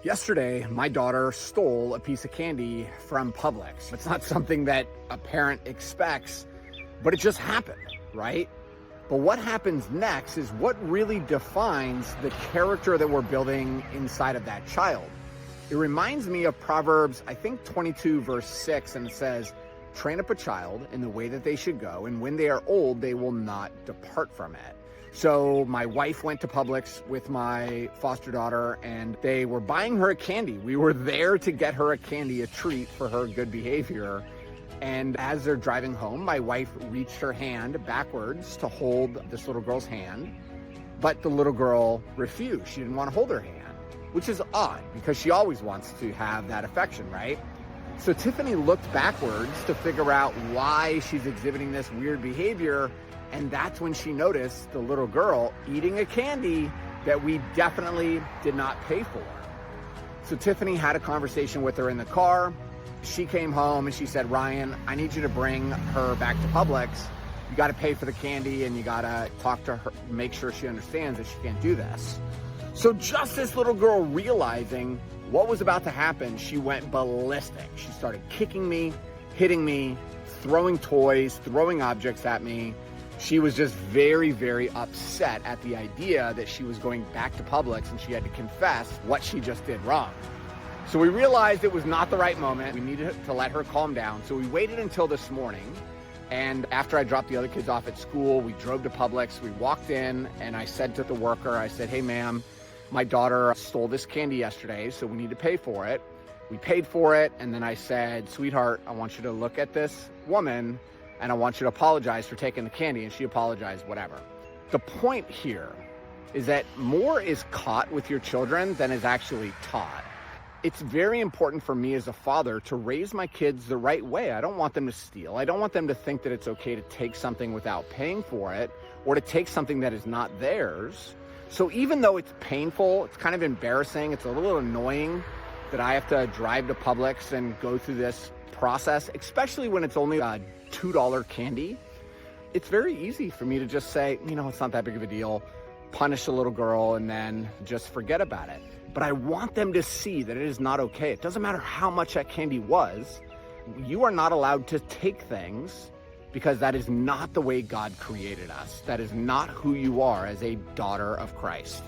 Yesterday, my daughter stole a piece of candy from Publix. It's not something that a parent expects, but it just happened, right? But what happens next is what really defines the character that we're building inside of that child. It reminds me of Proverbs, I think 22 verse 6, and it says, "Train up a child in the way that they should go, and when they are old, they will not depart from it." So my wife went to Publix with my foster daughter, and they were buying her a candy. We were there to get her a candy, a treat for her good behavior. And as they're driving home, my wife reached her hand backwards to hold this little girl's hand, but the little girl refused. She didn't want to hold her hand, which is odd because she always wants to have that affection, right? So Tiffany looked backwards to figure out why she's exhibiting this weird behavior. And that's when she noticed the little girl eating a candy that we definitely did not pay for. So Tiffany had a conversation with her in the car. She came home and she said, "Ryan, I need you to bring her back to Publix. You got to pay for the candy and you got to talk to her, make sure she understands that she can't do this." So just this little girl realizing what was about to happen, she went ballistic. She started kicking me, hitting me, throwing toys, throwing objects at me. She was just very, very upset at the idea that she was going back to Publix and she had to confess what she just did wrong. So we realized it was not the right moment. We needed to let her calm down. So we waited until this morning. And after I dropped the other kids off at school, we drove to Publix. We walked in and I said to the worker, I said, "Hey, ma'am, my daughter stole this candy yesterday, so we need to pay for it." We paid for it. And then I said, "Sweetheart, I want you to look at this woman and I want you to apologize for taking the candy." And she apologized, whatever. The point here is that more is caught with your children than is actually taught. It's very important for me as a father to raise my kids the right way. I don't want them to steal. I don't want them to think that it's okay to take something without paying for it or to take something that is not theirs. So even though it's painful, it's kind of embarrassing, it's a little annoying that I have to drive to Publix and go through this process, especially when it's only a $2 candy. It's very easy for me to just say, it's not that big of a deal, punish the little girl, and then just forget about it. But I want them to see that it is not okay. It doesn't matter how much that candy was. You are not allowed to take things because that is not the way God created us. That is not who you are as a daughter of Christ.